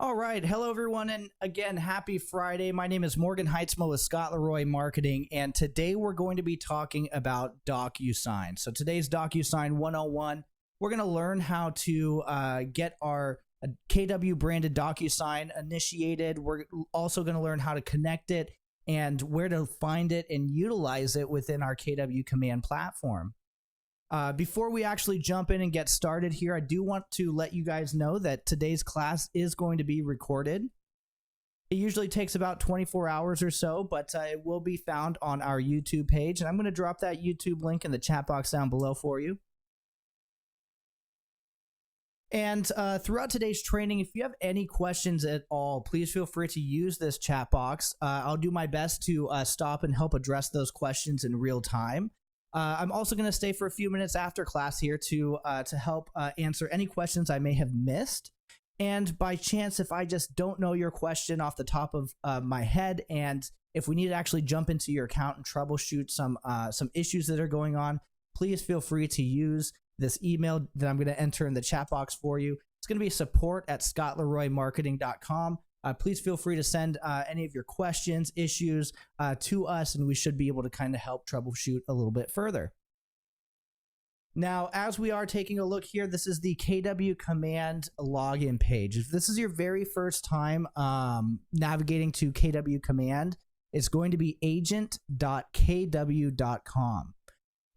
All right. Hello, everyone. And again, happy Friday. My name is Morgan Heitzma with Scott Leroy Marketing. And today we're going to be talking about Docusign. So today's Docusign 101, we're going to learn how to get our KW branded Docusign initiated. We're also going to learn how to connect it and where to find it and utilize it within our KW command platform. Before we actually jump in and get started here, I do want to let you guys know that today's class is going to be recorded. It usually takes about 24 hours or so, but it will be found on our YouTube page. And I'm going to drop that YouTube link in the chat box down below for you. And throughout today's training, if you have any questions at all, please feel free to use this chat box. I'll do my best to stop and help address those questions in real time. I'm also going to stay for a few minutes after class here to help answer any questions I may have missed. And by chance, if I just don't know your question off the top of my head, and if we need to actually jump into your account and troubleshoot some issues that are going on, please feel free to use this email that I'm going to enter in the chat box for you. It's going to be support@scottleroymarketing.com. Please feel free to send any of your questions, issues to us, and we should be able to kind of help troubleshoot a little bit further. Now, as we are taking a look here, this is the KW command login page. If this is your very first time navigating to KW command, it's going to be agent.kw.com.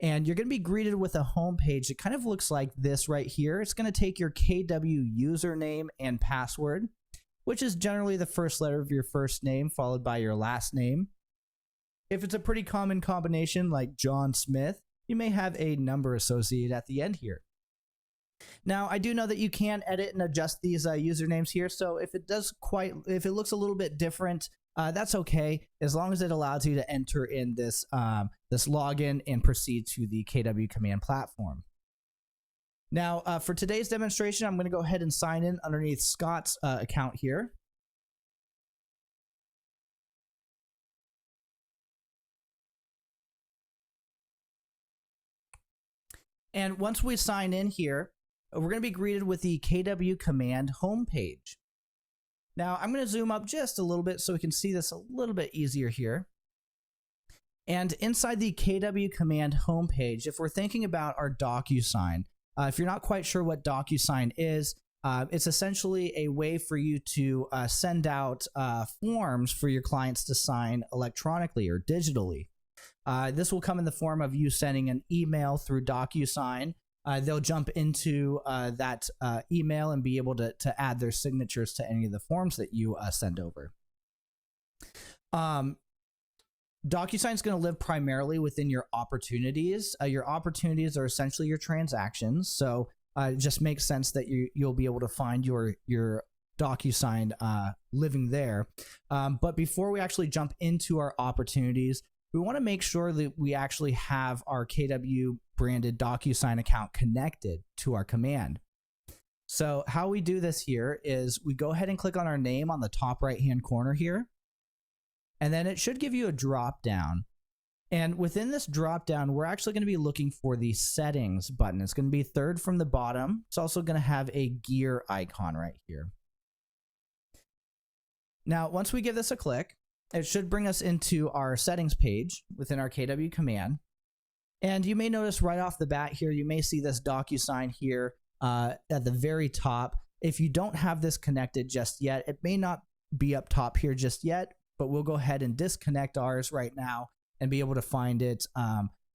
And you're going to be greeted with a home page that kind of looks like this right here. It's going to take your KW username and password, which is generally the first letter of your first name followed by your last name. If it's a pretty common combination like John Smith, you may have a number associated at the end here. Now, I do know that you can edit and adjust these usernames here, so if it looks a little bit different, that's okay, as long as it allows you to enter in this login and proceed to the KW command platform. Now, for today's demonstration, I'm going to go ahead and sign in underneath Scott's account here. And once we sign in here, we're going to be greeted with the KW command homepage. Now, I'm going to zoom up just a little bit so we can see this a little bit easier here. And inside the KW command homepage, if we're thinking about our Docusign, if you're not quite sure what Docusign is, it's essentially a way for you to send out forms for your clients to sign electronically or digitally. This will come in the form of you sending an email through Docusign. They'll jump into that email and be able to add their signatures to any of the forms that you send over. DocuSign is going to live primarily within your opportunities. Your opportunities are essentially your transactions, so it just makes sense that you'll be able to find your DocuSign living there. But before we actually jump into our opportunities, we want to make sure that we actually have our KW branded DocuSign account connected to our command. So how we do this here is we go ahead and click on our name on the top right-hand corner here. And then it should give you a drop down. And within this drop down, we're actually going to be looking for the settings button. It's going to be third from the bottom. It's also going to have a gear icon right here. Now, once we give this a click, it should bring us into our settings page within our KW command. And you may notice right off the bat here, you may see this DocuSign here at the very top. If you don't have this connected just yet, it may not be up top here just yet, but we'll go ahead and disconnect ours right now and be able to find it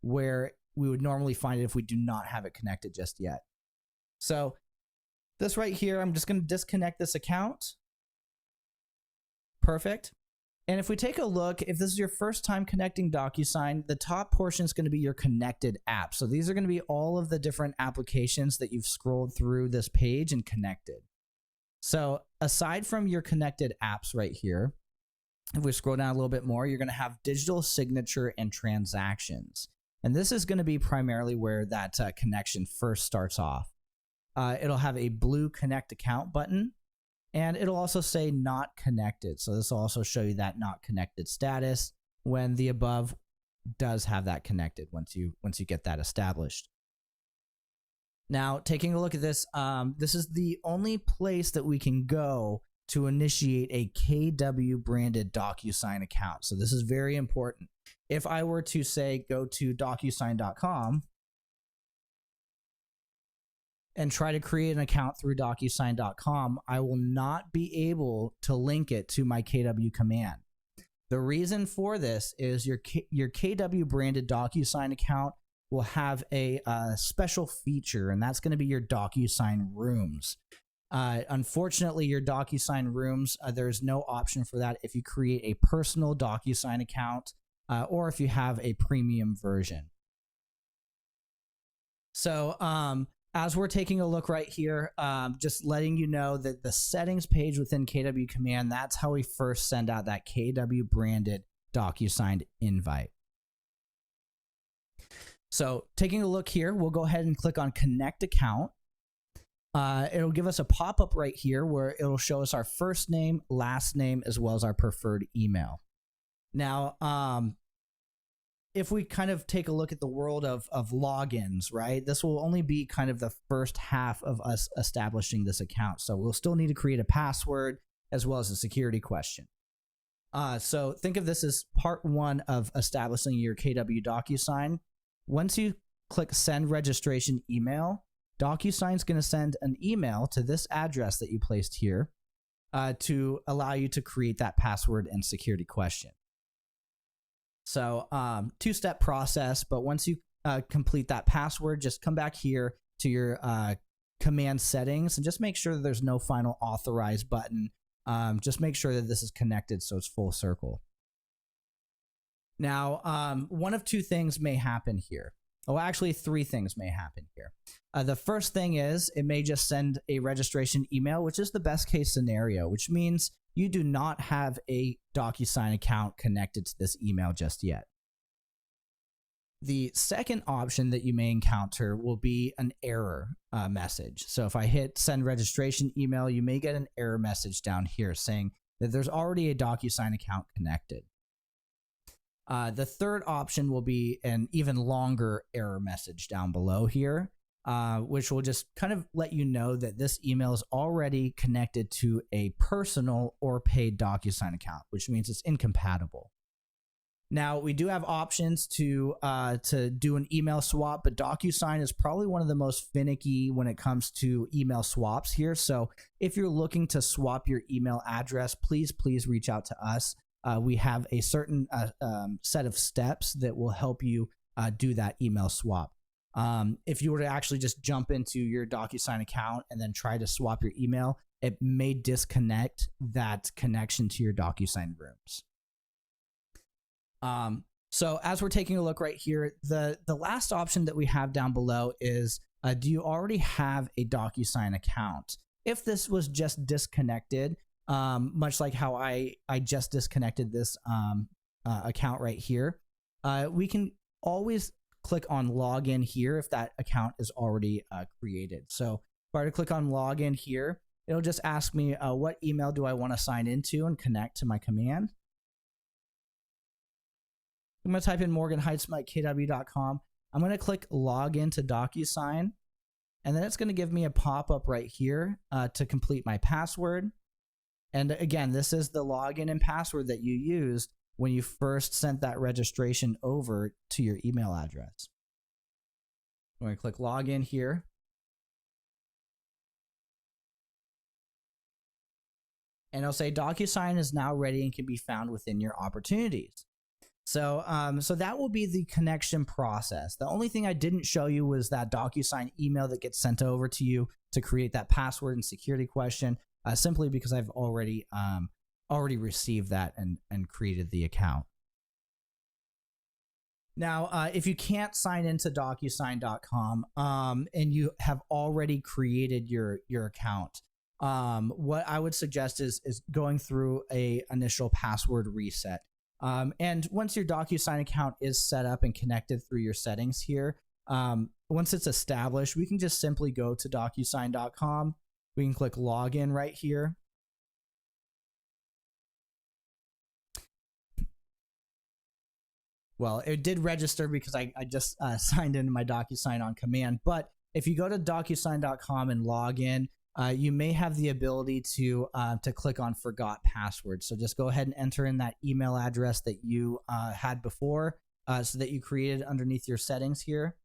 where we would normally find it if we do not have it connected just yet. So this right here, I'm just going to disconnect this account. Perfect. And if we take a look, if this is your first time connecting DocuSign, the top portion is going to be your connected apps. So these are going to be all of the different applications that you've scrolled through this page and connected. So aside from your connected apps right here, if we scroll down a little bit more, you're going to have digital signature and transactions. And this is going to be primarily where that connection first starts off. It'll have a blue connect account button, and it'll also say not connected. So this will also show you that not connected status when the above does have that connected once you get that established. Now, taking a look at this, this is the only place that we can go to initiate a KW branded DocuSign account. So this is very important. If I were to say go to Docusign.com and try to create an account through Docusign.com, I will not be able to link it to my KW command. The reason for this is your KW branded Docusign account will have a special feature, and that's going to be your Docusign Rooms. Unfortunately, your Docusign Rooms, there's no option for that if you create a personal Docusign account or if you have a premium version. So as we're taking a look right here, just letting you know that the settings page within KW Command, that's how we first send out that KW branded Docusign invite. So taking a look here, we'll go ahead and click on Connect Account. It'll give us a pop-up right here where it'll show us our first name, last name, as well as our preferred email. Now, if we kind of take a look at the world of logins, right, this will only be kind of the first half of us establishing this account. So we'll still need to create a password as well as a security question. So think of this as part one of establishing your KW DocuSign. Once you click Send Registration Email, DocuSign is going to send an email to this address that you placed here to allow you to create that password and security question. So two-step process, but once you complete that password, just come back here to your command settings and just make sure that there's no final authorize button. Just make sure that this is connected so it's full circle. Now, one of two things may happen here. Oh, actually, three things may happen here. The first thing is it may just send a registration email, which is the best case scenario, which means you do not have a DocuSign account connected to this email just yet. The second option that you may encounter will be an error message. So if I hit Send Registration Email, you may get an error message down here saying that there's already a DocuSign account connected. The third option will be an even longer error message down below here, which will just kind of let you know that this email is already connected to a personal or paid DocuSign account, which means it's incompatible. Now, we do have options to do an email swap, but DocuSign is probably one of the most finicky when it comes to email swaps here. So if you're looking to swap your email address, please reach out to us. We have a certain set of steps that will help you do that email swap. If you were to actually just jump into your DocuSign account and then try to swap your email, it may disconnect that connection to your DocuSign Rooms. So as we're taking a look right here, the last option that we have down below is, do you already have a DocuSign account? If this was just disconnected, much like how I just disconnected this account right here, we can always click on login here if that account is already created. So if I were to click on login here, it'll just ask me what email do I want to sign into and connect to my command. I'm going to type in morganheitsmike@kw.com. I'm going to click login to DocuSign, and then it's going to give me a pop-up right here to complete my password. And again, this is the login and password that you used when you first sent that registration over to your email address. I'm going to click login here. And it'll say DocuSign is now ready and can be found within your opportunities. So, so that will be the connection process. The only thing I didn't show you was that DocuSign email that gets sent over to you to create that password and security question, simply because I've already received that and created the account. Now, if you can't sign into Docusign.com and you have already created your account, what I would suggest is going through a initial password reset. And once your DocuSign account is set up and connected through your settings here, once it's established, we can just simply go to Docusign.com. We can click login right here. Well, it did register because I just signed into my DocuSign on command. But if you go to Docusign.com and log in, you may have the ability to click on forgot password. So just go ahead and enter in that email address that you had before, so that you created underneath your settings here.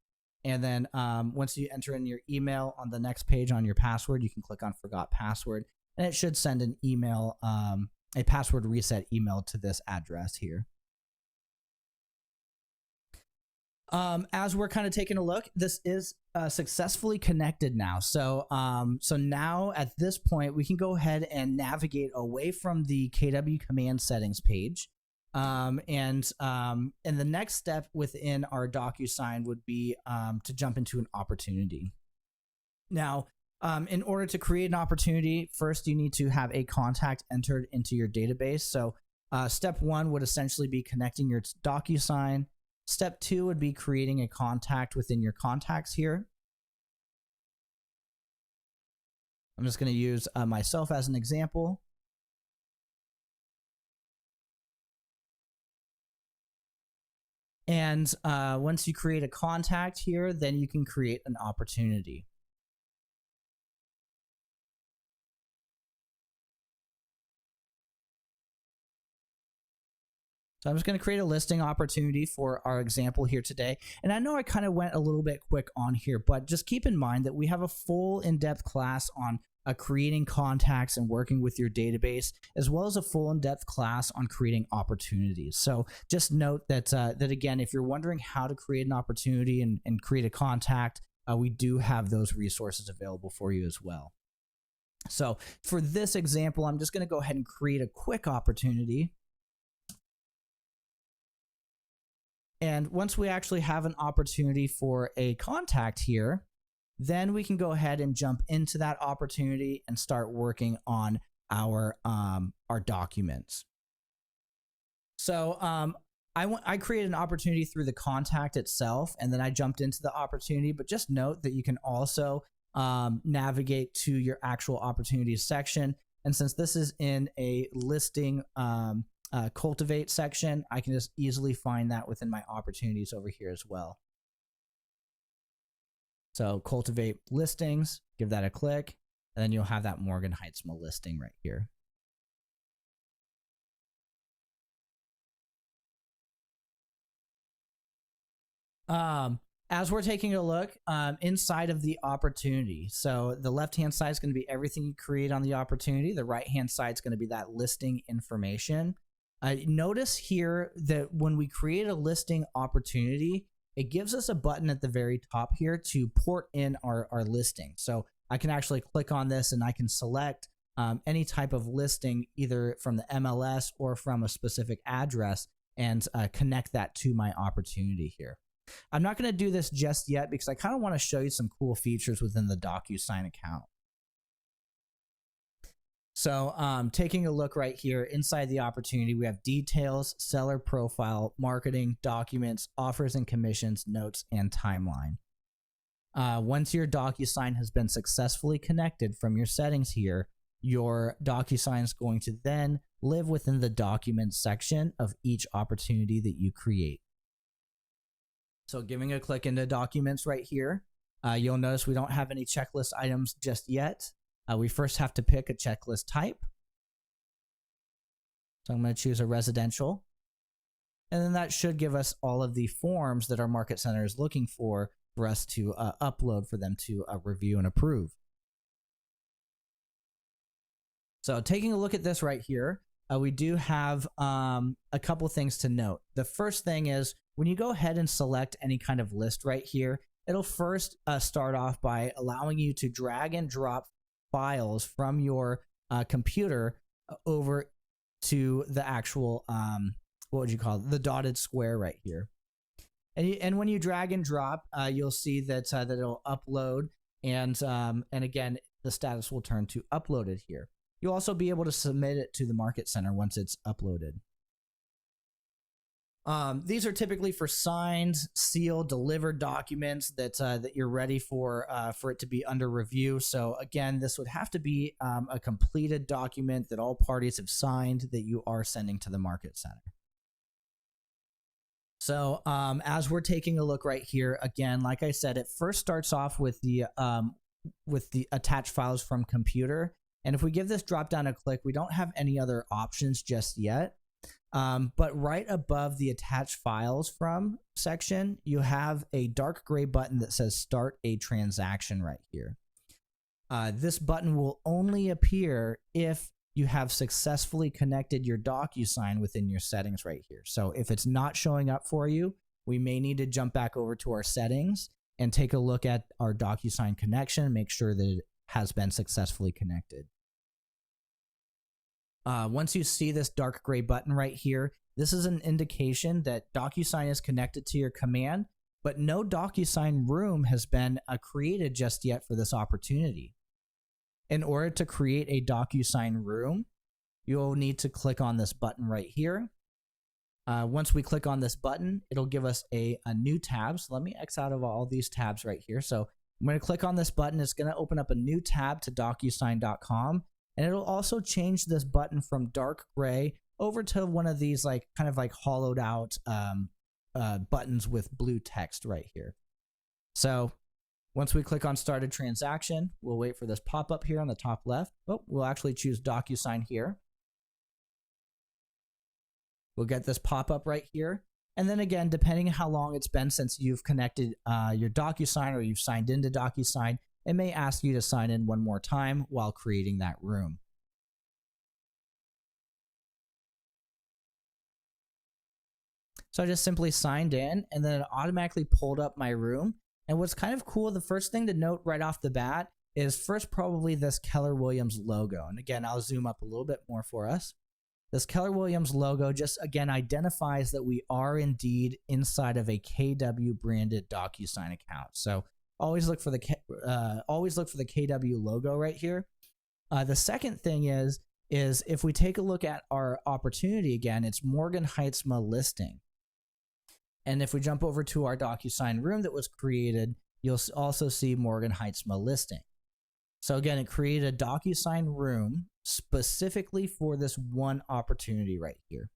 And then once you enter in your email on the next page on your password, you can click on forgot password, and it should send an email, a password reset email to this address here. As we're kind of taking a look, this is successfully connected now. So now at this point, we can go ahead and navigate away from the KW command settings page. And the next step within our DocuSign would be to jump into an opportunity. Now, in order to create an opportunity, first you need to have a contact entered into your database. So step one would essentially be connecting your DocuSign. Step two would be creating a contact within your contacts here. I'm just going to use myself as an example. And once you create a contact here, then you can create an opportunity. So I'm just going to create a listing opportunity for our example here today. And I know I kind of went a little bit quick on here, but just keep in mind that we have a full in-depth class on creating contacts and working with your database, as well as a full in-depth class on creating opportunities. So just note that, that again, if you're wondering how to create an opportunity and create a contact, we do have those resources available for you as well. So for this example, I'm just going to go ahead and create a quick opportunity. And once we actually have an opportunity for a contact here, then we can go ahead and jump into that opportunity and start working on our documents. So I created an opportunity through the contact itself, and then I jumped into the opportunity. But just note that you can also navigate to your actual opportunities section. And since this is in a listing cultivate section, I can just easily find that within my opportunities over here as well. So cultivate listings, give that a click, and then you'll have that Morgan Heitzma listing right here. As we're taking a look inside of the opportunity, so the left-hand side is going to be everything you create on the opportunity. The right-hand side is going to be that listing information. Notice here that when we create a listing opportunity, it gives us a button at the very top here to port in our listing. So I can actually click on this and I can select any type of listing, either from the MLS or from a specific address, and connect that to my opportunity here. I'm not going to do this just yet because I kind of want to show you some cool features within the DocuSign account. So taking a look right here inside the opportunity, we have details, seller profile, marketing, documents, offers and commissions, notes, and timeline. Once your DocuSign has been successfully connected from your settings here, your DocuSign is going to then live within the documents section of each opportunity that you create. So giving a click into documents right here, you'll notice we don't have any checklist items just yet. We first have to pick a checklist type. So I'm going to choose a residential. And then that should give us all of the forms that our Market Center is looking for us to upload for them to review and approve. So taking a look at this right here, we do have a couple things to note. The first thing is when you go ahead and select any kind of list right here, it'll first start off by allowing you to drag and drop files from your computer over to the actual, what would you call it? The dotted square right here. And when you drag and drop, you'll see that, that it'll upload, and again, the status will turn to uploaded here. You'll also be able to submit it to the Market Center once it's uploaded. These are typically for signed, sealed, delivered documents that you're ready for it to be under review. So again, this would have to be a completed document that all parties have signed that you are sending to the Market Center. So as we're taking a look right here, again, like I said, it first starts off with the with the attached files from computer. And if we give this drop down a click, we don't have any other options just yet. But right above the attached files from section, you have a dark gray button that says start a transaction right here. This button will only appear if you have successfully connected your Docusign within your settings right here. So if it's not showing up for you, we may need to jump back over to our settings and take a look at our Docusign connection, make sure that it has been successfully connected. Once you see this dark gray button right here, this is an indication that Docusign is connected to your command, but no Docusign Room has been created just yet for this opportunity. In order to create a Docusign Room, you'll need to click on this button right here. Once we click on this button, it'll give us a new tab. So let me X out of all these tabs right here. So I'm going to click on this button. It's going to open up a new tab to Docusign.com. And it'll also change this button from dark gray over to one of these kind of hollowed out buttons with blue text right here. So once we click on start a transaction, we'll wait for this pop-up here on the top left. Oh, we'll actually choose Docusign here. We'll get this pop-up right here. And then again, depending on how long it's been since you've connected your Docusign or you've signed into Docusign, it may ask you to sign in one more time while creating that room. So I just simply signed in, and then it automatically pulled up my room. And what's kind of cool, the first thing to note right off the bat is first probably this Keller Williams logo. And again, I'll zoom up a little bit more for us. This Keller Williams logo just again identifies that we are indeed inside of a KW branded Docusign account. So always look for the KW logo right here. The second thing is if we take a look at our opportunity again, it's Morgan Heitzma listing. And if we jump over to our Docusign room that was created, you'll also see Morgan Heitzma listing. So again, it created a Docusign room specifically for this one opportunity right here.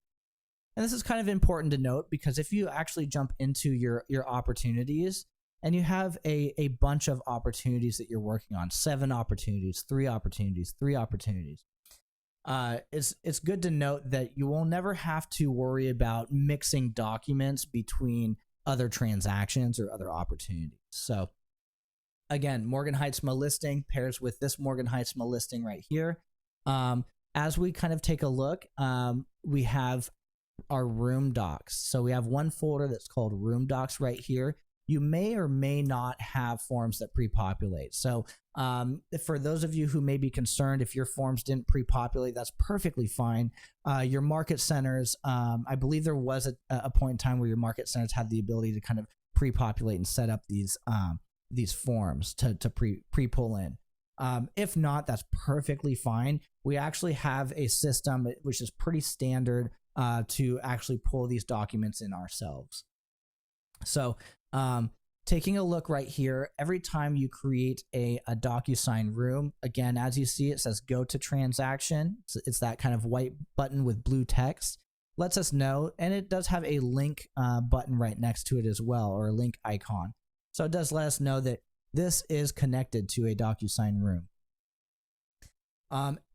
And this is kind of important to note because if you actually jump into your opportunities and you have a bunch of opportunities that you're working on, 7 opportunities, 3 opportunities, 3 opportunities, it's good to note that you will never have to worry about mixing documents between other transactions or other opportunities. So again, Morgan Heitzma listing pairs with this Morgan Heitzma listing right here. As we kind of take a look, we have our room docs. So we have one folder that's called room docs right here. You may or may not have forms that pre-populate. So for those of you who may be concerned if your forms didn't pre-populate, that's perfectly fine. Your market centers, I believe there was a point in time where your market centers had the ability to kind of pre-populate and set up these forms to pre-pull in. If not, that's perfectly fine. We actually have a system which is pretty standard to actually pull these documents in ourselves. So taking a look right here, every time you create a Docusign room, again, as you see, it says go to transaction. So it's that kind of white button with blue text. Lets us know, and it does have a link button right next to it as well, or a link icon. So it does let us know that this is connected to a Docusign room.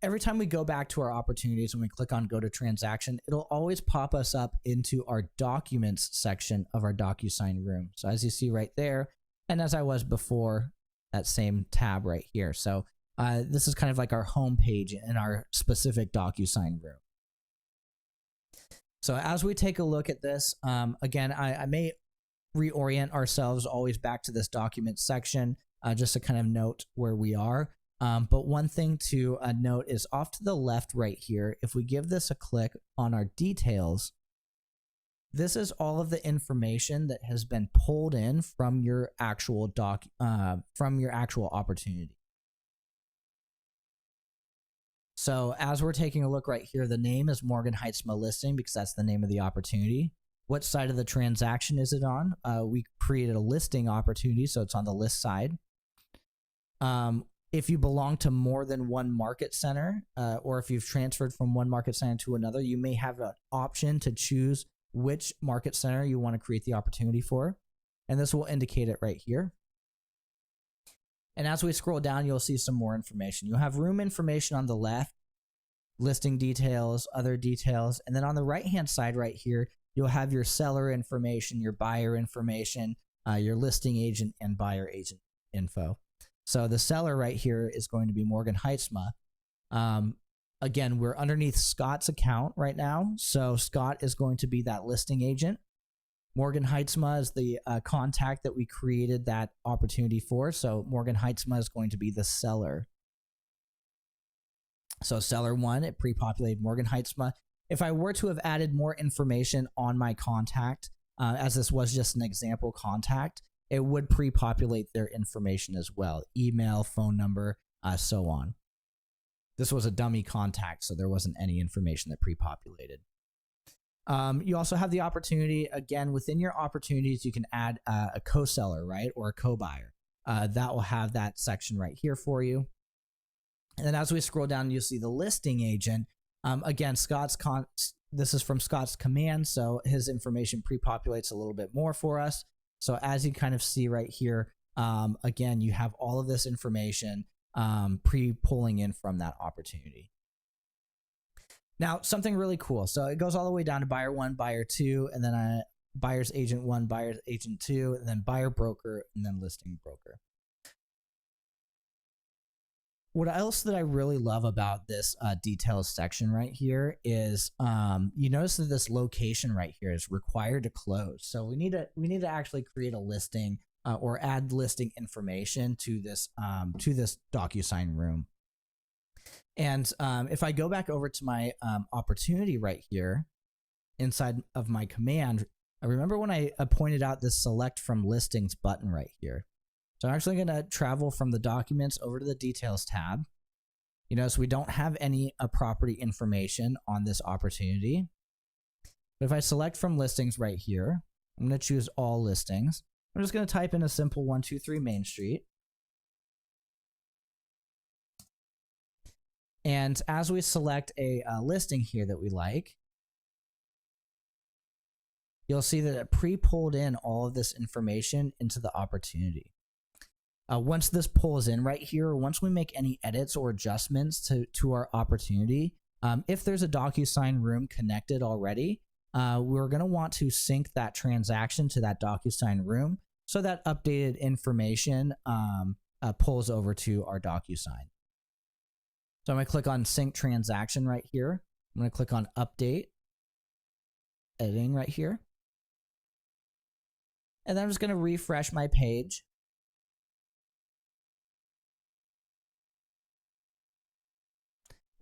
Every time we go back to our opportunities and we click on go to transaction, it'll always pop us up into our documents section of our Docusign room. So as you see right there, and as I was before, that same tab right here. So this is kind of like our home page in our specific Docusign room. So as we take a look at this, again, I may reorient ourselves always back to this document section just to kind of note where we are. But one thing to note is off to the left right here, if we give this a click on our details, this is all of the information that has been pulled in from your actual opportunity. So as we're taking a look right here, the name is Morgan Heitzma listing because that's the name of the opportunity. What side of the transaction is it on? We created a listing opportunity, so it's on the list side. If you belong to more than one market center, or if you've transferred from one market center to another, you may have an option to choose which market center you want to create the opportunity for. And this will indicate it right here. And as we scroll down, you'll see some more information. You'll have room information on the left, listing details, other details. And then on the right-hand side right here, you'll have your seller information, your buyer information, your listing agent and buyer agent info. So the seller right here is going to be Morgan Heitzma. Again, we're underneath Scott's account right now. So Scott is going to be that listing agent. Morgan Heitzma is the contact that we created that opportunity for. So Morgan Heitzma is going to be the seller. So seller 1, it pre-populated Morgan Heitzma. If I were to have added more information on my contact, as this was just an example contact, it would pre-populate their information as well. Email, phone number, so on. This was a dummy contact, so there wasn't any information that pre-populated. You also have the opportunity, again, within your opportunities, you can add a co-seller, right? Or a co-buyer. That will have that section right here for you. And then as we scroll down, you'll see the listing agent. Again, this is from Scott's command, so his information pre-populates a little bit more for us. So as you kind of see right here, again, you have all of this information pre-pulling in from that opportunity. Now, something really cool. So it goes all the way down to buyer 1, buyer 2, and then buyer's agent 1, buyer's agent 2, and then buyer broker, and then listing broker. What else that I really love about this details section right here is you notice that this location right here is required to close. So we need to actually create a listing or add listing information to this Docusign room. And if I go back over to my opportunity right here inside of my command, I remember when I pointed out this select from listings button right here. So I'm actually going to travel from the documents over to the details tab. You notice we don't have any property information on this opportunity. But if I select from listings right here, I'm going to choose all listings. I'm just going to type in a simple 123 Main Street. And as we select a listing here that we like, you'll see that it pre-pulled in all of this information into the opportunity. Once this pulls in right here, once we make any edits or adjustments to our opportunity, if there's a Docusign room connected already, we're going to want to sync that transaction to that Docusign room so that updated information pulls over to our Docusign. So I'm going to click on sync transaction right here. I'm going to click on update, editing right here. And then I'm just going to refresh my page.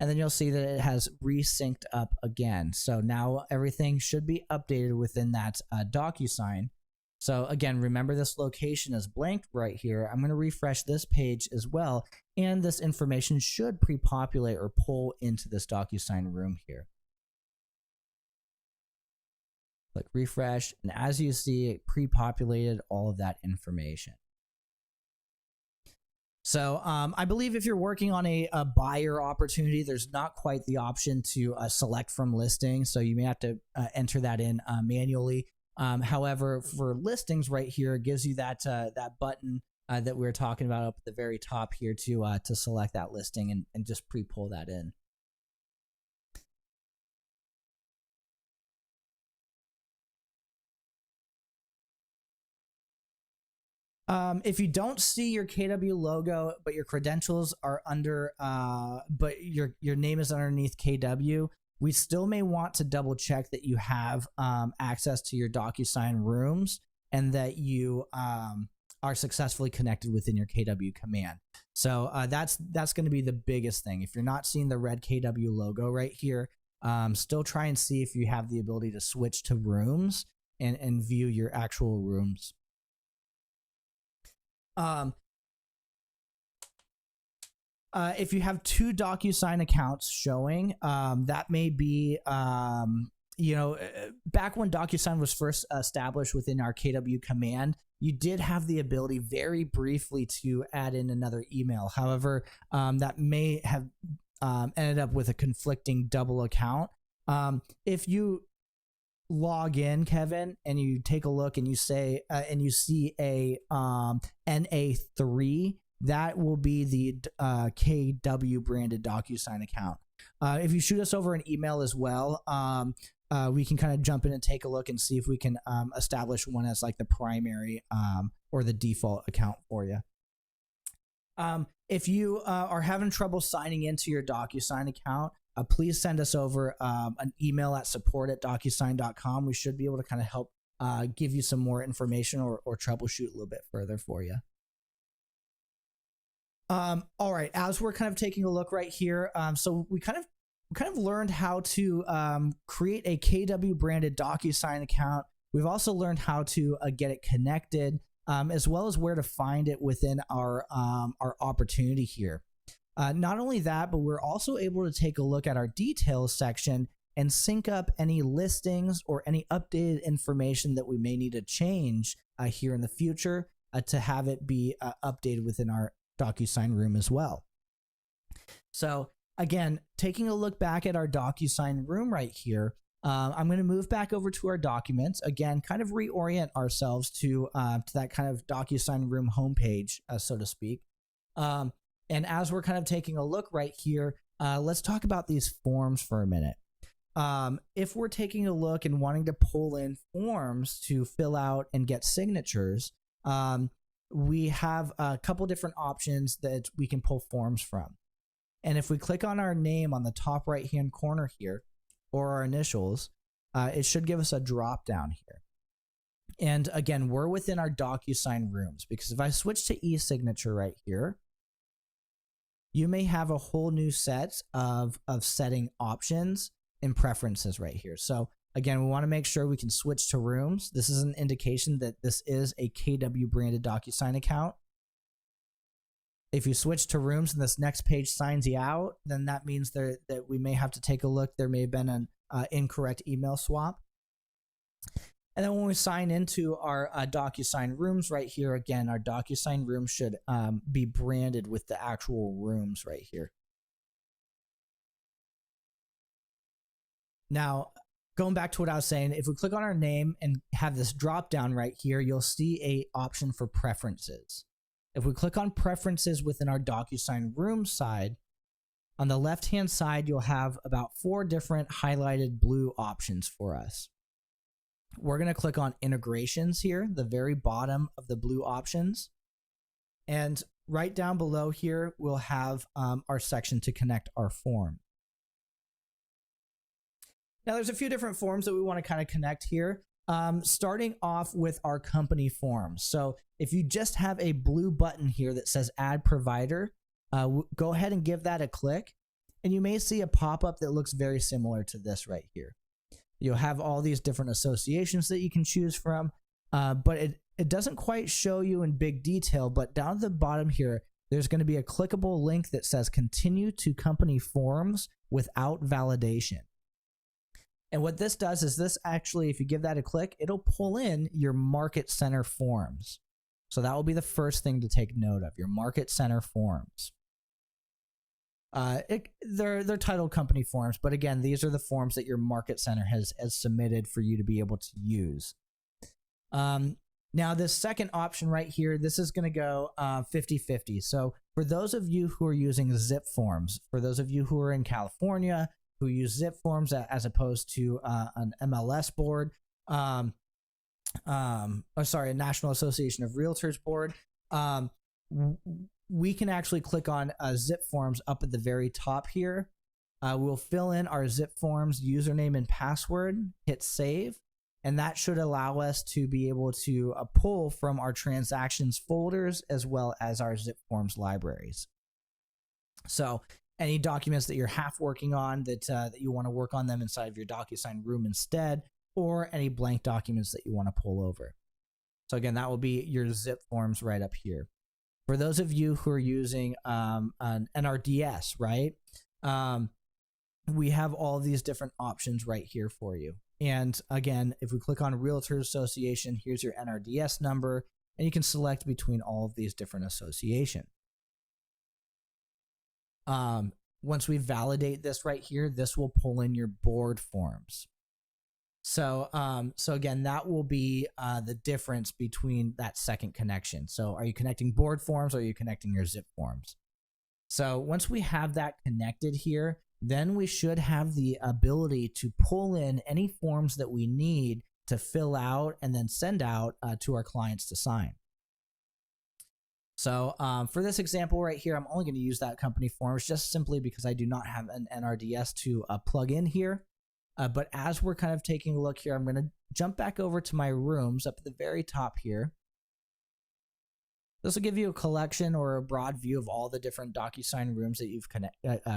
And then you'll see that it has resynced up again. So now everything should be updated within that Docusign. So again, remember this location is blank right here. I'm going to refresh this page as well. And this information should pre-populate or pull into this Docusign room here. Click refresh. And as you see, it pre-populated all of that information. So I believe if you're working on a buyer opportunity, there's not quite the option to select from listings. So you may have to enter that in manually. However, for listings right here, it gives you that that button that we were talking about up at the very top here to select that listing and just pre-pull that in. If you don't see your KW logo, but your credentials are under, but your name is underneath KW, we still may want to double check that you have access to your Docusign rooms and that you are successfully connected within your KW command. So that's going to be the biggest thing. If you're not seeing the red KW logo right here, still try and see if you have the ability to switch to rooms and view your actual rooms. If you have two Docusign accounts showing, that may be, you know, back when Docusign was first established within our KW command, you did have the ability very briefly to add in another email. However, that may have ended up with a conflicting double account. If you log in, Kevin, and you take a look and you say and you see a NA3 that will be the KW branded DocuSign account. If you shoot us over an email as well, we can kind of jump in and take a look and see if we can establish one as like the primary or the default account for you. If you are having trouble signing into your DocuSign account, please send us over an email at support@docusign.com. We should be able to kind of help give you some more information or troubleshoot a little bit further for you. All right, as we're kind of taking a look right here, so we kind of learned how to create a KW branded DocuSign account. We've also learned how to get it connected, as well as where to find it within our opportunity here. Not only that, but we're also able to take a look at our details section and sync up any listings or any updated information that we may need to change here in the future to have it be updated within our Docusign Room as well. So again, taking a look back at our Docusign Room right here, I'm going to move back over to our documents, again, kind of reorient ourselves to that kind of Docusign Room homepage, so to speak. And as we're kind of taking a look right here, let's talk about these forms for a minute. If we're taking a look and wanting to pull in forms to fill out and get signatures, we have a couple different options that we can pull forms from. And if we click on our name on the top right hand corner here, or our initials, it should give us a drop down here. And again, we're within our DocuSign rooms, because if I switch to e-signature right here, you may have a whole new set of setting options and preferences right here. So again, we want to make sure we can switch to rooms. This is an indication that this is a KW branded DocuSign account. If you switch to rooms and this next page signs you out, then that means that we may have to take a look. There may have been an incorrect email swap. And then when we sign into our DocuSign rooms right here, again, our DocuSign room should be branded with the actual rooms right here. Now, going back to what I was saying, if we click on our name and have this drop down right here, you'll see a option for preferences. If we click on preferences within our DocuSign room side, on the left-hand side, you'll have about 4 different highlighted blue options for us. We're going to click on integrations here, the very bottom of the blue options. And right down below here, we'll have our section to connect our form. Now, there's a few different forms that we want to kind of connect here. Starting off with our company forms. So if you just have a blue button here that says add provider, go ahead and give that a click, and you may see a pop-up that looks very similar to this right here. You'll have all these different associations that you can choose from, but it doesn't quite show you in big detail, but down at the bottom here, there's going to be a clickable link that says continue to company forms without validation. And what this does is this actually, if you give that a click, it'll pull in your Market Center forms. So that will be the first thing to take note of, your Market Center forms. They're titled company forms, but again, these are the forms that your Market Center has submitted for you to be able to use. Now, this second option right here, this is going to go 50-50. So for those of you who are using zip forms, for those of you who are in California, who use zip forms as opposed to an MLS board, a National Association of Realtors board, we can actually click on zip forms up at the very top here. We'll fill in our zip forms username and password, hit save, and that should allow us to be able to pull from our transactions folders as well as our zip forms libraries. So any documents that you're half working on that you want to work on them inside of your DocuSign room instead, or any blank documents that you want to pull over. So again, that will be your zip forms right up here. For those of you who are using an NRDS, right? We have all these different options right here for you. And again, if we click on Realtors Association, here's your NRDS number, and you can select between all of these different associations. Once we validate this right here, this will pull in your board forms. So again, that will be the difference between that second connection. So are you connecting board forms or are you connecting your zip forms? So once we have that connected here, then we should have the ability to pull in any forms that we need to fill out and then send out to our clients to sign. So for this example right here, I'm only going to use that company forms just simply because I do not have an NRDS to plug in here. But as we're kind of taking a look here, I'm going to jump back over to my rooms up at the very top here. This will give you a collection or a broad view of all the different Docusign rooms that you've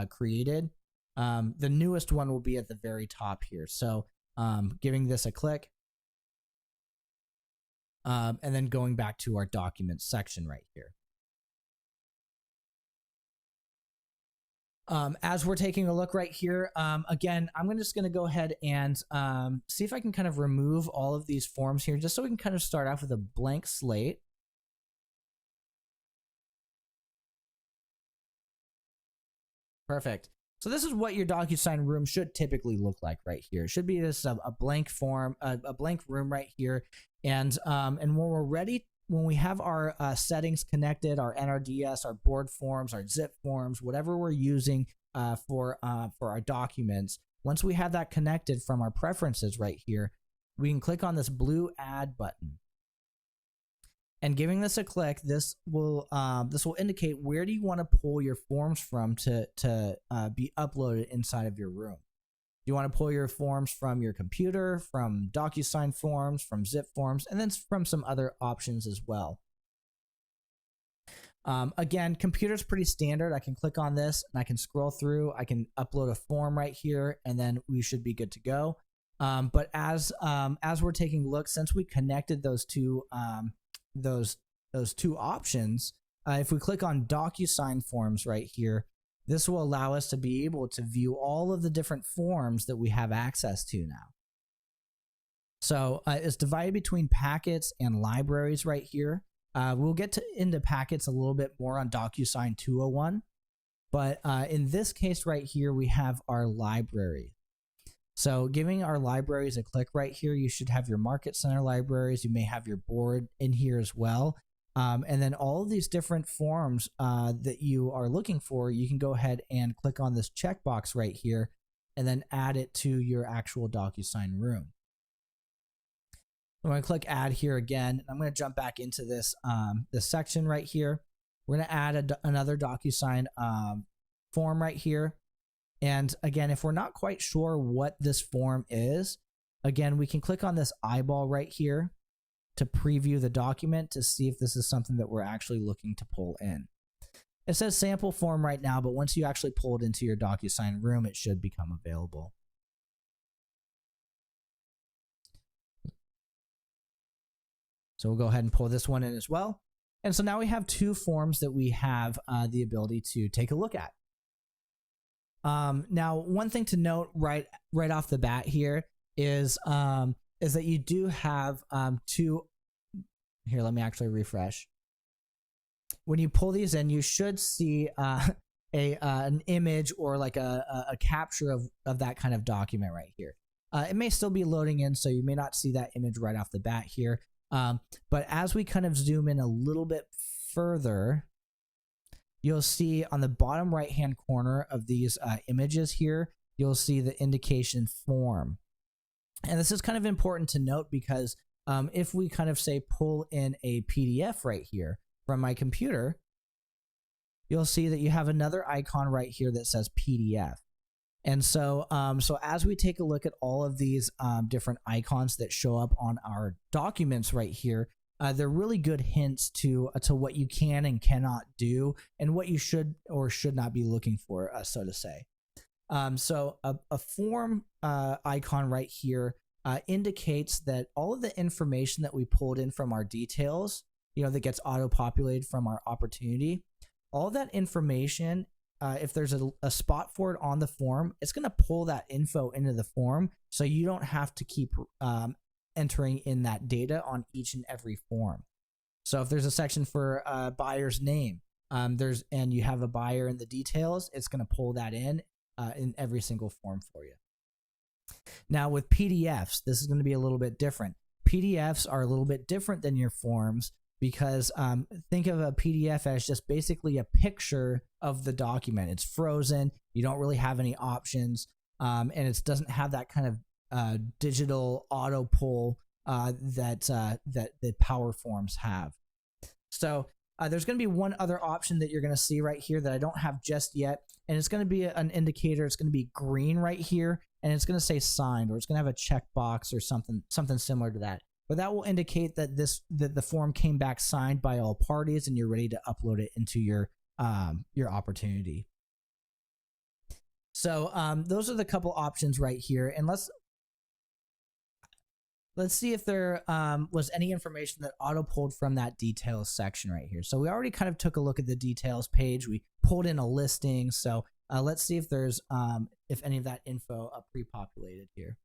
created. The newest one will be at the very top here. So giving this a click. And then going back to our documents section right here. As we're taking a look right here, again, I'm just going to go ahead and see if I can kind of remove all of these forms here, just so we can kind of start off with a blank slate. Perfect. So this is what your Docusign room should typically look like right here. It should be this a blank form, a blank room right here. And when we're ready, when we have our settings connected, our NRDS, our board forms, our zip forms, whatever we're using for our documents, once we have that connected from our preferences right here, we can click on this blue add button. And giving this a click, this will indicate where do you want to pull your forms from to be uploaded inside of your room. You want to pull your forms from your computer, from Docusign forms, from zip forms, and then from some other options as well. Again, computer's pretty standard. I can click on this and I can scroll through. I can upload a form right here, and then we should be good to go. But as we're taking a look, since we connected those two options, if we click on Docusign forms right here, this will allow us to be able to view all of the different forms that we have access to now. So it's divided between packets and libraries right here. We'll get into packets a little bit more on Docusign 201, but in this case right here, we have our library. So giving our libraries a click right here, you should have your Market Center libraries. You may have your board in here as well. And then all of these different forms that you are looking for, you can go ahead and click on this checkbox right here and then add it to your actual Docusign room. I'm going to click add here again. I'm going to jump back into this, this section right here. We're going to add another Docusign form right here. And again, if we're not quite sure what this form is, again, we can click on this eyeball right here to preview the document to see if this is something that we're actually looking to pull in. It says sample form right now, but once you actually pull it into your Docusign room, it should become available. So we'll go ahead and pull this one in as well. And so now we have two forms that we have the ability to take a look at. Now, one thing to note right off the bat here is that you do have two. Here, let me actually refresh. When you pull these in, you should see an image or like a capture of that kind of document right here. It may still be loading in, so you may not see that image right off the bat here. But as we kind of zoom in a little bit further, you'll see on the bottom right hand corner of these images here, you'll see the indication form. And this is kind of important to note because if we kind of say pull in a PDF right here from my computer, you'll see that you have another icon right here that says PDF. And so, so as we take a look at all of these different icons that show up on our documents right here, they're really good hints to what you can and cannot do and what you should or should not be looking for, so to say. So a form icon right here indicates that all of the information that we pulled in from our details, that gets auto-populated from our opportunity, all that information, if there's a spot for it on the form, it's going to pull that info into the form so you don't have to keep entering in that data on each and every form. So if there's a section for a buyer's name, and you have a buyer in the details, it's going to pull that in every single form for you. Now with PDFs, this is going to be a little bit different. PDFs are a little bit different than your forms because think of a PDF as just basically a picture of the document. It's frozen. You don't really have any options, and it doesn't have that kind of digital auto pull that Power Forms have. So there's going to be one other option that you're going to see right here that I don't have just yet, and it's going to be an indicator. It's going to be green right here, and it's going to say signed, or it's going to have a checkbox or something similar to that. But that will indicate that the form came back signed by all parties, and you're ready to upload it into your opportunity. So those are the couple options right here, and let's see if there was any information that auto pulled from that details section right here. So we already kind of took a look at the details page. We pulled in a listing. So let's see if there's if any of that info pre-populated here.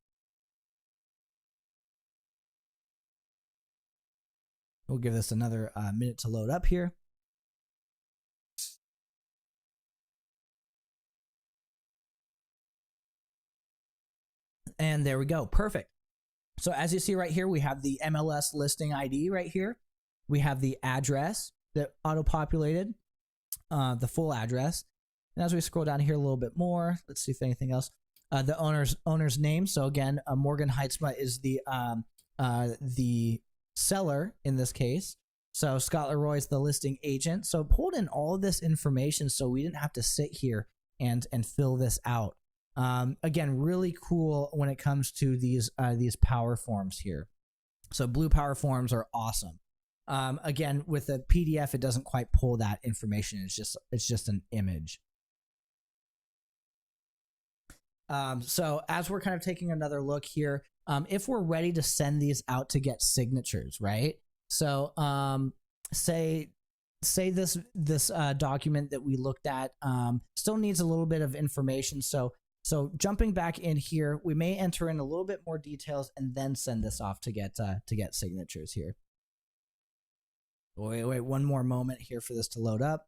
We'll give this another minute to load up here. And there we go. Perfect. So as you see right here, we have the MLS listing ID right here. We have the address that auto-populated, the full address. And as we scroll down here a little bit more, let's see if anything else. The owner's name. So again, Morgan Heitzma is the seller in this case. So Scott Leroy is the listing agent. So pulled in all of this information so we didn't have to sit here and fill this out. Again, really cool when it comes to these Power Forms here. So blue Power Forms are awesome. Again, with a PDF, it doesn't quite pull that information. It's just an image. So as we're kind of taking another look here, if we're ready to send these out to get signatures, right? So say this document that we looked at still needs a little bit of information. So jumping back in here, we may enter in a little bit more details and then send this off to get signatures here. Wait, one more moment here for this to load up.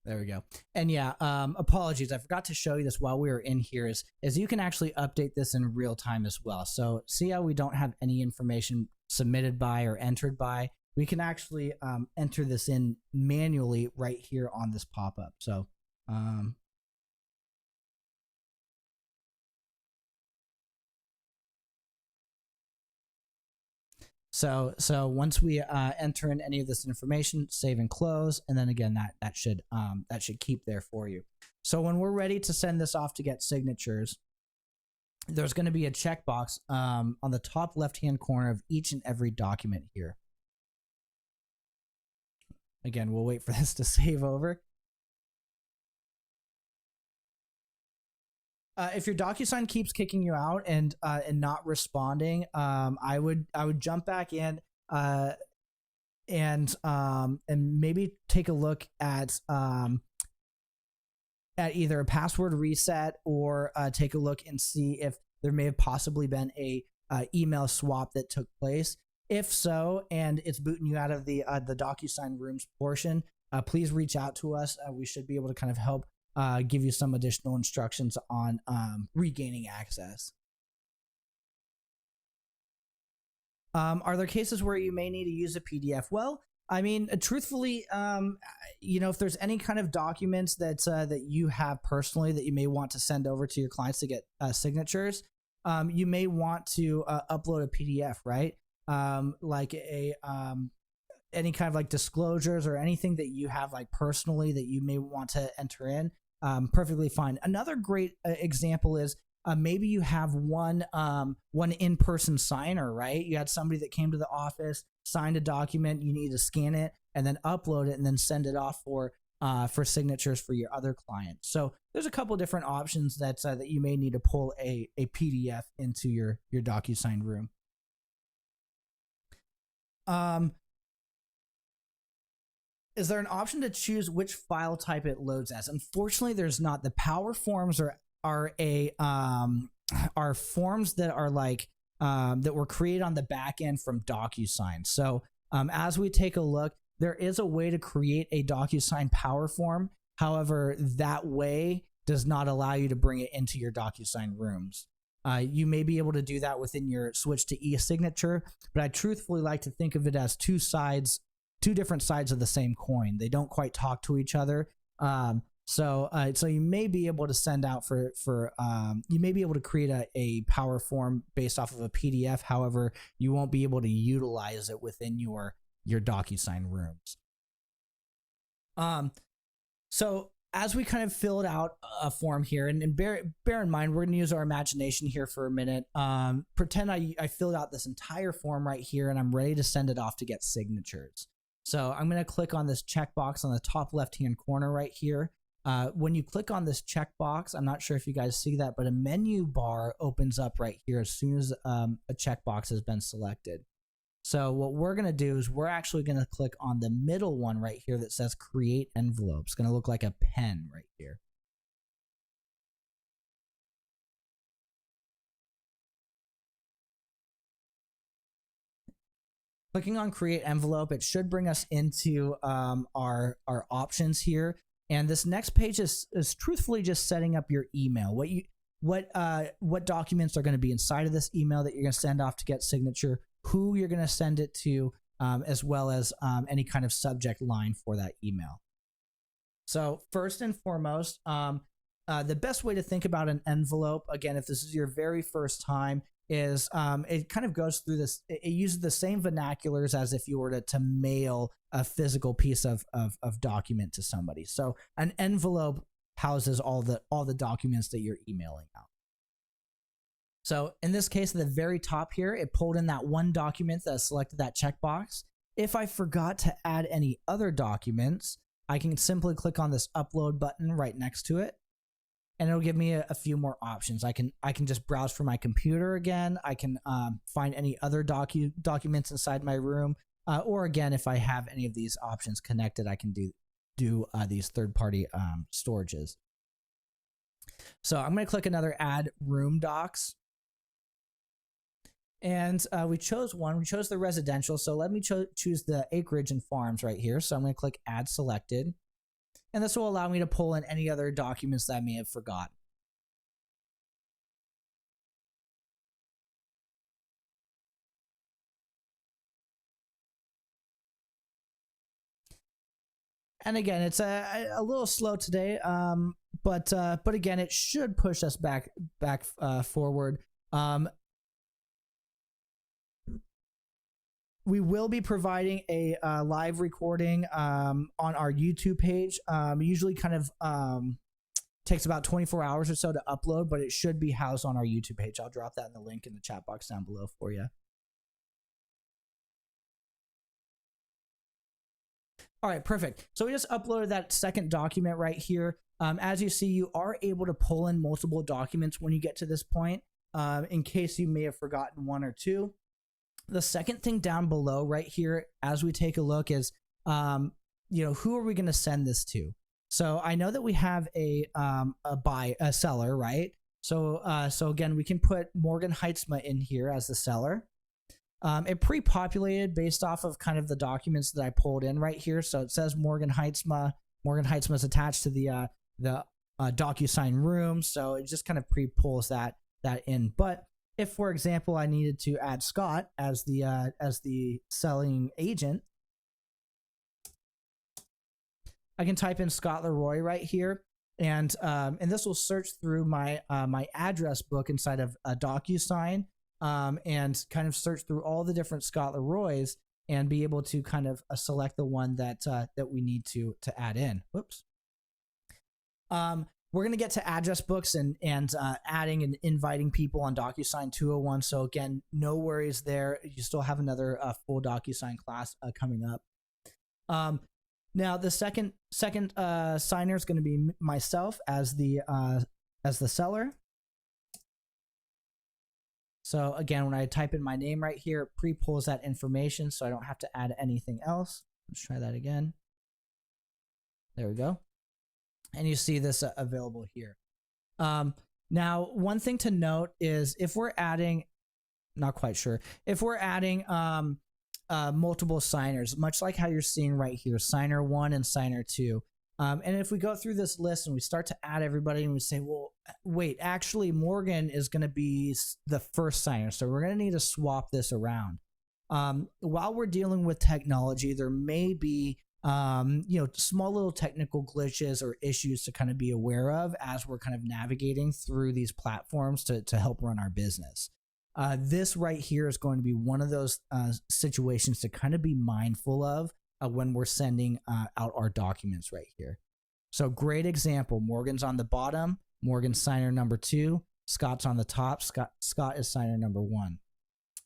There we go. And yeah, apologies. I forgot to show you this while we were in here is you can actually update this in real time as well. So see how we don't have any information submitted by or entered by? We can actually enter this in manually right here on this pop-up. So So once we enter in any of this information, save and close, and then again that should keep there for you. So when we're ready to send this off to get signatures, there's going to be a checkbox on the top left-hand corner of each and every document here. Again, we'll wait for this to save over. If your Docusign keeps kicking you out and not responding, I would jump back in and maybe take a look at either a password reset or take a look and see if there may have possibly been a email swap that took place. If so, and it's booting you out of the Docusign Rooms portion, please reach out to us. We should be able to kind of help give you some additional instructions on regaining access. Are there cases where you may need to use a PDF? Well, I mean, truthfully, if there's any kind of documents that you have personally that you may want to send over to your clients to get signatures, you may want to upload a PDF, right? Like any kind of like disclosures or anything that you have like personally that you may want to enter in, perfectly fine. Another great example is maybe you have one in-person signer, right? You had somebody that came to the office, signed a document, you need to scan it and then upload it and then send it off for signatures for your other clients. So there's a couple different options that you may need to pull a PDF into your Docusign room. Is there an option to choose which file type it loads as? Unfortunately, there's not. The Power Forms are forms that are like that were created on the back end from Docusign. So as we take a look, there is a way to create a DocuSign Power Form. However, that way does not allow you to bring it into your DocuSign rooms. You may be able to do that within your switch to e-signature, but I truthfully like to think of it as two different sides of the same coin. They don't quite talk to each other. So you may be able to send out you may be able to create a power form based off of a PDF. However, you won't be able to utilize it within your DocuSign rooms. So as we kind of filled out a form here, and bear in mind, we're going to use our imagination here for a minute. Pretend I filled out this entire form right here, and I'm ready to send it off to get signatures. So I'm going to click on this checkbox on the top left-hand corner right here. When you click on this checkbox, I'm not sure if you guys see that, but a menu bar opens up right here as soon as a checkbox has been selected. So what we're going to do is we're actually going to click on the middle one right here that says Create Envelope. It's going to look like a pen right here. Clicking on Create Envelope, it should bring us into our options here. And this next page is truthfully just setting up your email. What documents are going to be inside of this email that you're going to send off to get signature, who you're going to send it to, as well as any kind of subject line for that email. So first and foremost, the best way to think about an envelope, again, if this is your very first time, is it kind of goes through this. It uses the same vernaculars as if you were to mail a physical piece of document to somebody. So an envelope houses all the documents that you're emailing out. So in this case, at the very top here, it pulled in that one document that selected that checkbox. If I forgot to add any other documents, I can simply click on this upload button right next to it, and it'll give me a few more options. I can just browse for my computer again. I can find any other documents inside my room, or again, if I have any of these options connected, I can do these third-party storages. So I'm going to click another Add Room Docs. And we chose one. We chose the residential. So let me choose the acreage and farms right here. So I'm going to click Add Selected. And this will allow me to pull in any other documents that I may have forgotten. And again, it's a little slow today, but again, it should push us back forward. We will be providing a live recording on our YouTube page. Usually kind of takes about 24 hours or so to upload, but it should be housed on our YouTube page. I'll drop that in the link in the chat box down below for you. All right, perfect. So we just uploaded that second document right here. As you see, you are able to pull in multiple documents when you get to this point, in case you may have forgotten one or two. The second thing down below right here, as we take a look, is, who are we going to send this to? So I know that we have a seller, right? So again, we can put Morgan Heitzma in here as the seller. It pre-populated based off of kind of the documents that I pulled in right here. So it says Morgan Heitzma. Morgan Heitzma is attached to the Docusign Room. So it just kind of pre-pulls that in. But if, for example, I needed to add Scott as the selling agent, I can type in Scott Leroy right here, and this will search through my my address book inside of Docusign, and kind of search through all the different Scott Leroys and be able to kind of select the one that we need to add in. Whoops. We're going to get to address books and adding and inviting people on Docusign 201. So again, no worries there. You still have another full Docusign class coming up. Now the second signer is going to be myself as the seller. So again, when I type in my name right here, it pre-pulls that information, so I don't have to add anything else. Let's try that again. There we go. And you see this available here. Now, one thing to note is if we're adding, not quite sure, if we're adding multiple signers, much like how you're seeing right here, signer 1 and signer 2. And if we go through this list and we start to add everybody and we say, well, wait, actually Morgan is going to be the first signer, so we're going to need to swap this around. While we're dealing with technology, there may be small little technical glitches or issues to kind of be aware of as we're kind of navigating through these platforms to help run our business. This right here is going to be one of those situations to kind of be mindful of when we're sending out our documents right here. So great example, Morgan's on the bottom, Morgan's signer number 2, Scott's on the top, Scott is signer number 1.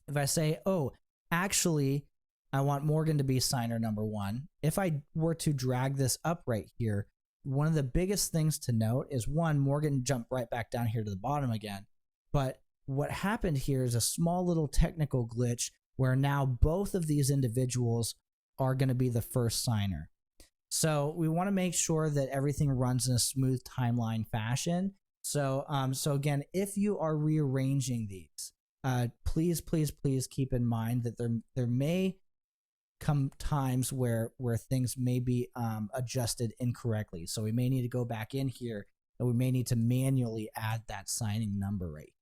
If I say, oh, actually, I want Morgan to be signer number 1. If I were to drag this up right here, one of the biggest things to note is, one, Morgan jumped right back down here to the bottom again. But what happened here is a small little technical glitch where now both of these individuals are going to be the first signer. So we want to make sure that everything runs in a smooth timeline fashion. So again, if you are rearranging these, please keep in mind that there may come times where things may be adjusted incorrectly. So we may need to go back in here and we may need to manually add that signing number right.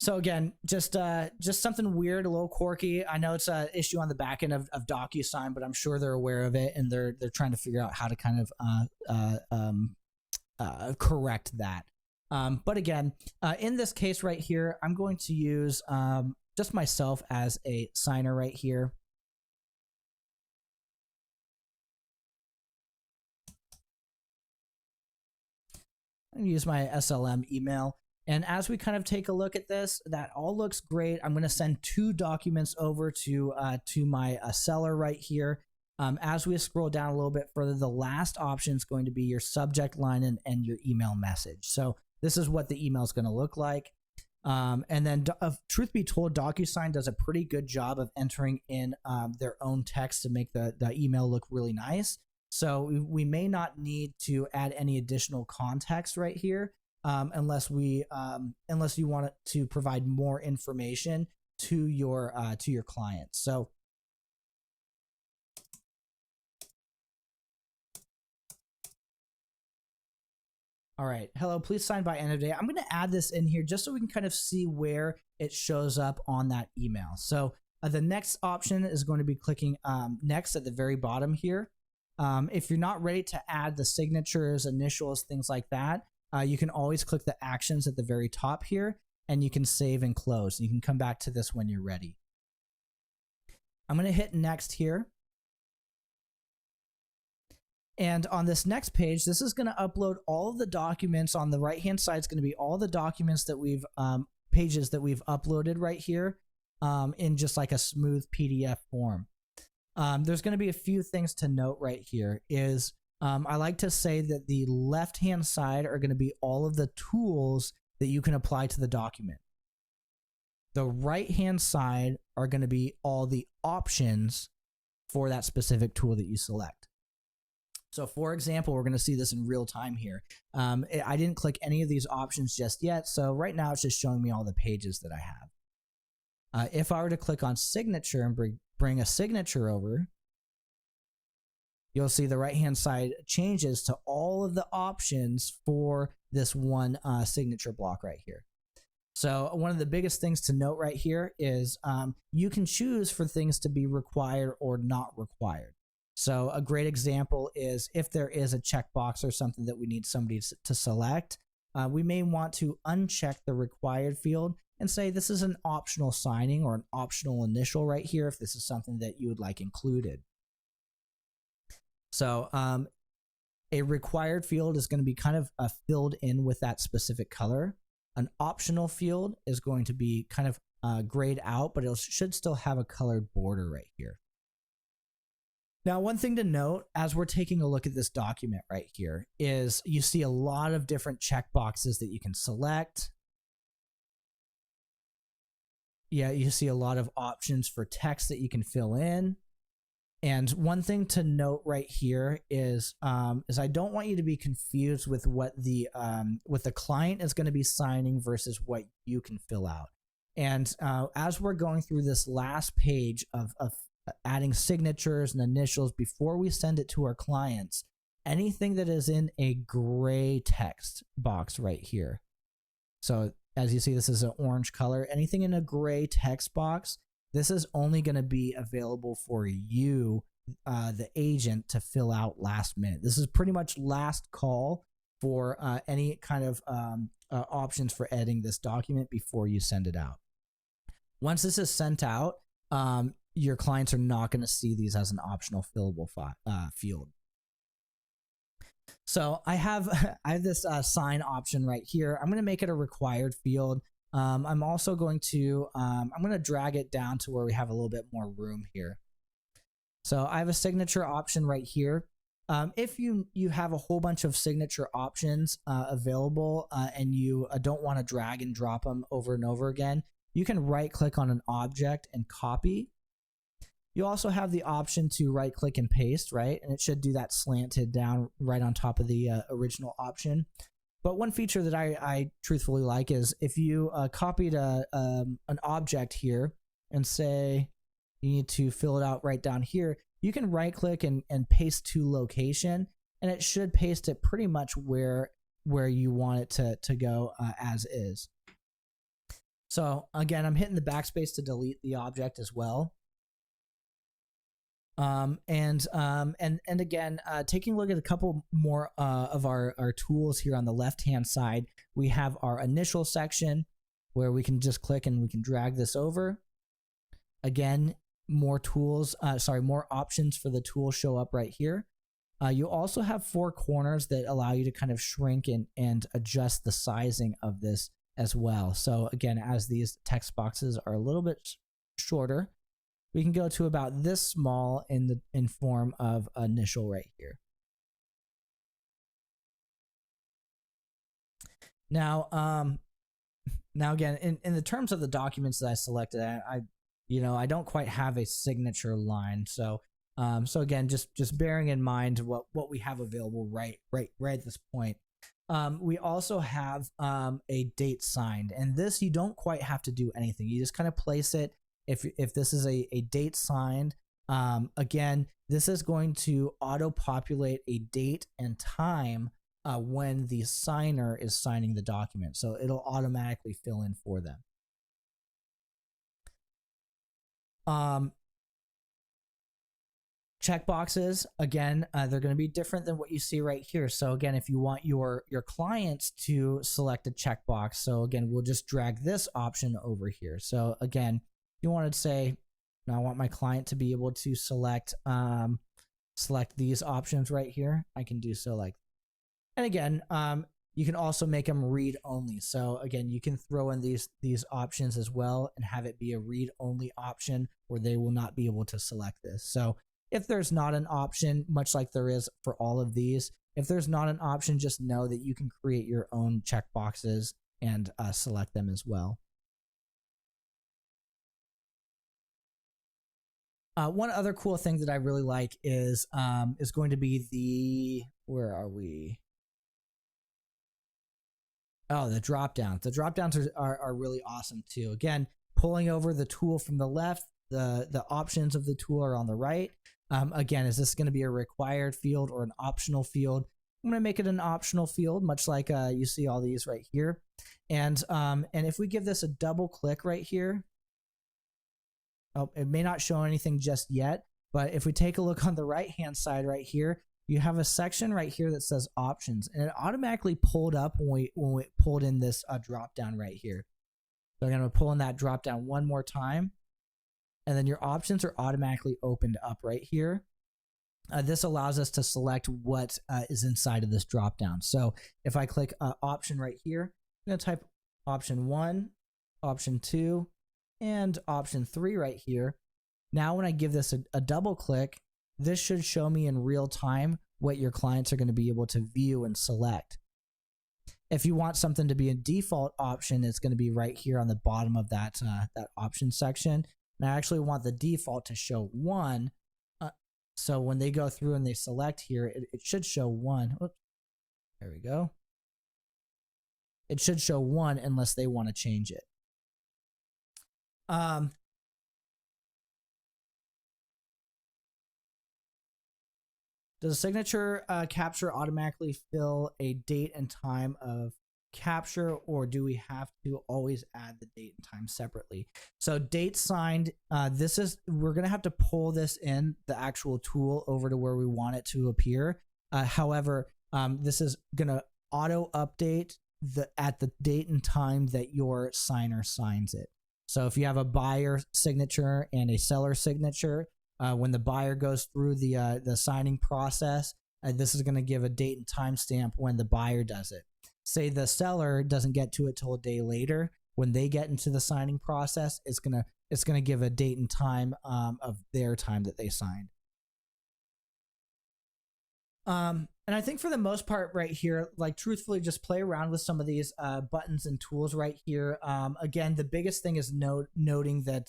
So again, just something weird, a little quirky. I know it's an issue on the back end of Docusign, but I'm sure they're aware of it and they're trying to figure out how to kind of correct that. But again, in this case right here, I'm going to use just myself as a signer right here. I'm going to use my SLM email. And as we kind of take a look at this, that all looks great. I'm going to send 2 documents over to my seller right here. As we scroll down a little bit further, the last option is going to be your subject line and your email message. So this is what the email is going to look like. And then, truth be told, Docusign does a pretty good job of entering in their own text to make the email look really nice. So we may not need to add any additional context right here. Unless you want to provide more information to your client. So all right, hello, please sign by end of day. I'm going to add this in here just so we can kind of see where it shows up on that email. So the next option is going to be clicking next at the very bottom here. If you're not ready to add the signatures, initials, things like that, you can always click the actions at the very top here and you can save and close. You can come back to this when you're ready. I'm going to hit next here. And on this next page, this is going to upload all of the documents. On the right-hand side, it's going to be all the documents that we've, pages that we've uploaded right here in just like a smooth PDF form. There's going to be a few things to note right here is, I like to say that the left-hand side are going to be all of the tools that you can apply to the document. The right-hand side are going to be all the options for that specific tool that you select. So for example, we're going to see this in real time here. I didn't click any of these options just yet. So right now it's just showing me all the pages that I have. If I were to click on signature and bring a signature over, you'll see the right-hand side changes to all of the options for this one signature block right here. So one of the biggest things to note right here is you can choose for things to be required or not required. So a great example is if there is a checkbox or something that we need somebody to select, we may want to uncheck the required field and say this is an optional signing or an optional initial right here if this is something that you would like included. So a required field is going to be kind of filled in with that specific color. An optional field is going to be kind of grayed out, but it should still have a colored border right here. Now, one thing to note as we're taking a look at this document right here is you see a lot of different checkboxes that you can select. Yeah, you see a lot of options for text that you can fill in. And one thing to note right here is I don't want you to be confused with what the client is going to be signing versus what you can fill out. And as we're going through this last page of adding signatures and initials before we send it to our clients, anything that is in a gray text box right here. So as you see, this is an orange color. Anything in a gray text box, this is only going to be available for you, the agent, to fill out last minute. This is pretty much last call for any kind of options for editing this document before you send it out. Once this is sent out, your clients are not going to see these as an optional fillable field. So I have this sign option right here. I'm going to make it a required field. I'm also going to drag it down to where we have a little bit more room here. So I have a signature option right here. If you have a whole bunch of signature options available and you don't want to drag and drop them over and over again, you can right click on an object and copy. You also have the option to right click and paste, right? And it should do that slanted down right on top of the original option. But one feature that I truthfully like is if you copied an object here and say you need to fill it out right down here, you can right click and paste to location, and it should paste it pretty much where you want it to go as is. So again, I'm hitting the backspace to delete the object as well. And again, taking a look at a couple more of our tools here on the left-hand side, we have our initial section where we can just click and we can drag this over. Again, more tools, more options for the tool show up right here. You also have 4 corners that allow you to kind of shrink and adjust the sizing of this as well. So again, as these text boxes are a little bit shorter, we can go to about this small in form of initial right here. Now again, in the terms of the documents that I selected, I don't quite have a signature line. So again, just bearing in mind what we have available right at this point. We also have a date signed, and this you don't quite have to do anything. You just kind of place it. If this is a date signed, again, this is going to auto-populate a date and time when the signer is signing the document. So it'll automatically fill in for them. Checkboxes, again, they're going to be different than what you see right here. So again, if you want your clients to select a checkbox, so again, we'll just drag this option over here. So again, you want to say, I want my client to be able to select these options right here. I can do so like, and again, you can also make them read only. So again, you can throw in these options as well and have it be a read only option where they will not be able to select this. So if there's not an option, much like there is for all of these, if there's not an option, just know that you can create your own checkboxes and select them as well. One other cool thing that I really like is going to be where are we? Oh, the drop downs. The drop downs are really awesome too. Again, pulling over the tool from the left, the options of the tool are on the right. Again, is this going to be a required field or an optional field? I'm going to make it an optional field, much like you see all these right here. And if we give this a double click right here, oh, it may not show anything just yet, but if we take a look on the right-hand side right here, you have a section right here that says options, and it automatically pulled up when we pulled in this drop down right here. So I'm going to pull in that drop down one more time, and then your options are automatically opened up right here. This allows us to select what is inside of this drop down. So if I click option right here, I'm going to type option 1, option 2, and option 3 right here. Now when I give this a double click, this should show me in real time what your clients are going to be able to view and select. If you want something to be a default option, it's going to be right here on the bottom of that option section. And I actually want the default to show 1. So when they go through and they select here, it should show 1. Oops, there we go. It should show 1 unless they want to change it. Does a signature capture automatically fill a date and time of capture, or do we have to always add the date and time separately? So date signed, we're going to have to pull this in the actual tool over to where we want it to appear. However, this is going to auto update at the date and time that your signer signs it. So if you have a buyer signature and a seller signature, when the buyer goes through the signing process, this is going to give a date and time stamp when the buyer does it. Say the seller doesn't get to it till a day later. When they get into the signing process, it's gonna give a date and time of their time that they signed. And I think for the most part right here, like truthfully, just play around with some of these buttons and tools right here. Again, the biggest thing is noting that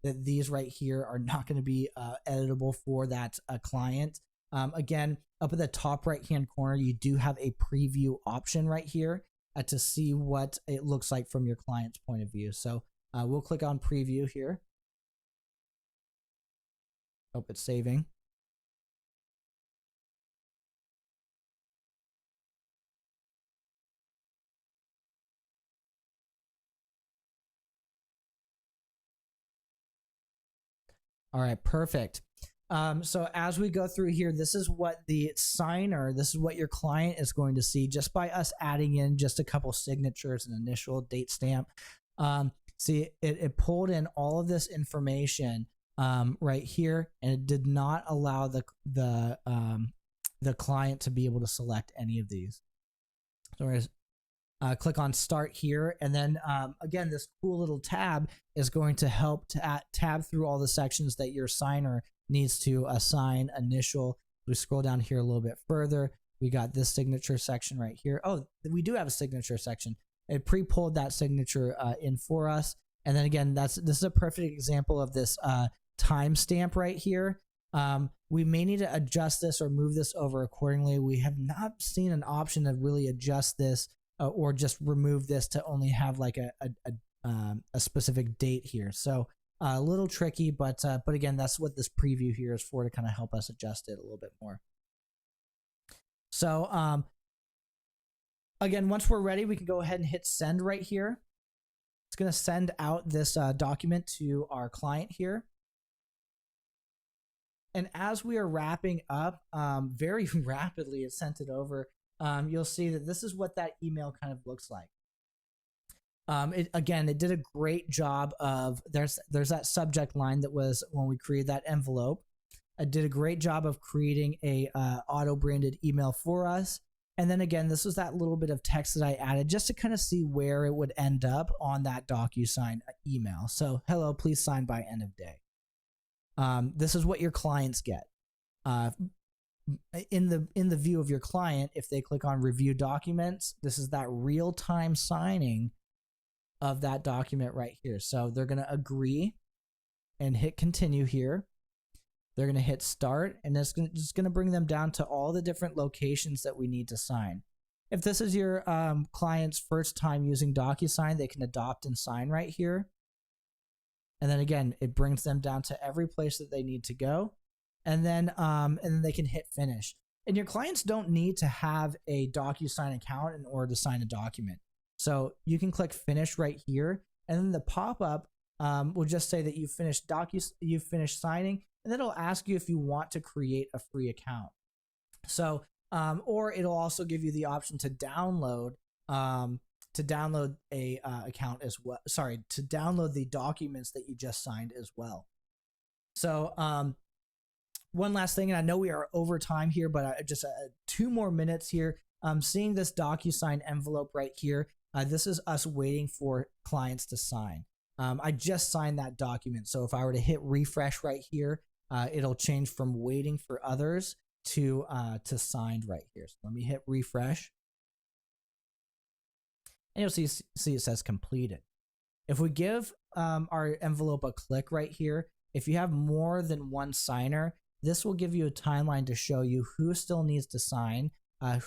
that these right here are not going to be editable for that client. Again, up at the top right hand corner, you do have a preview option right here to see what it looks like from your client's point of view. So we'll click on preview here. Hope it's saving. All right, perfect. So as we go through here, this is what the signer, this is what your client is going to see just by us adding in just a couple signatures and initial date stamp. See, it pulled in all of this information right here, and it did not allow the client to be able to select any of these. So we're gonna click on start here, and then again, this cool little tab is going to help to tab through all the sections that your signer needs to assign initial. We scroll down here a little bit further. We got this signature section right here. Oh, we do have a signature section. It pre-pulled that signature in for us. And then again, this is a perfect example of this timestamp right here. We may need to adjust this or move this over accordingly. We have not seen an option to really adjust this or just remove this to only have like a specific date here. So a little tricky, but again, that's what this preview here is for, to kind of help us adjust it a little bit more. So again, once we're ready, we can go ahead and hit send right here. It's going to send out this document to our client here. And as we are wrapping up, very rapidly, it sent it over. You'll see that this is what that email kind of looks like. It did a great job of, there's that subject line that was when we created that envelope. It did a great job of creating a auto-branded email for us. And then again, this was that little bit of text that I added just to kind of see where it would end up on that DocuSign email. So, hello, please sign by end of day. This is what your clients get. In the view of your client, if they click on review documents, this is that real-time signing of that document right here. So they're going to agree and hit continue here. They're going to hit start, and it's just going to bring them down to all the different locations that we need to sign. If this is your client's first time using DocuSign, they can adopt and sign right here. And then again, it brings them down to every place that they need to go. And then they can hit finish. And your clients don't need to have a DocuSign account in order to sign a document. So you can click finish right here, and then the pop-up will just say that you've finished signing, and then it'll ask you if you want to create a free account. So or it'll also give you the option to download a account as well. Sorry, to download the documents that you just signed as well. So one last thing, and I know we are over time here, but just 2 more minutes here. Seeing this DocuSign envelope right here, this is us waiting for clients to sign. I just signed that document, so if I were to hit refresh right here, it'll change from waiting for others to signed right here. So let me hit refresh, and you'll see it says completed. If we give our envelope a click right here, if you have more than one signer, this will give you a timeline to show you who still needs to sign,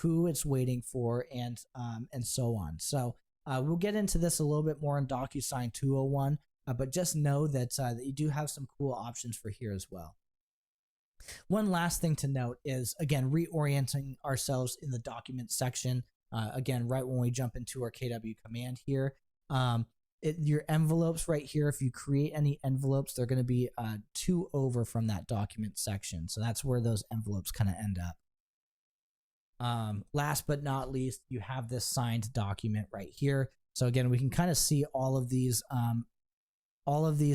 who it's waiting for, and so on. So we'll get into this a little bit more in DocuSign 201, but just know that, that you do have some cool options for here as well. One last thing to note is, again, reorienting ourselves in the document section. Again, right when we jump into our KW command here, your envelopes right here, if you create any envelopes, they're going to be 2 over from that document section. So that's where those envelopes kind of end up. Last but not least, you have this signed document right here. So again, we can kind of see all of these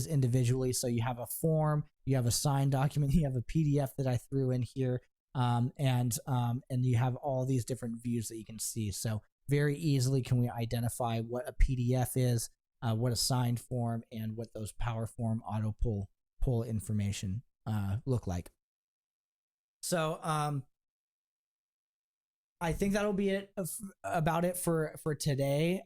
individually. So you have a form, you have a signed document, you have a PDF that I threw in here, and you have all these different views that you can see. So very easily can we identify what a PDF is, what a signed form, and what those Power Form auto pull information look like. So I think that'll be it about it for today.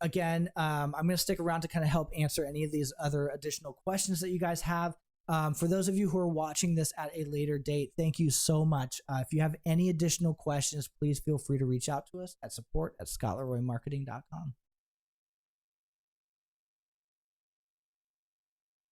Again, I'm going to stick around to kind of help answer any of these other additional questions that you guys have. For those of you who are watching this at a later date, thank you so much. If you have any additional questions, please feel free to reach out to us at support@scottleroymarketing.com.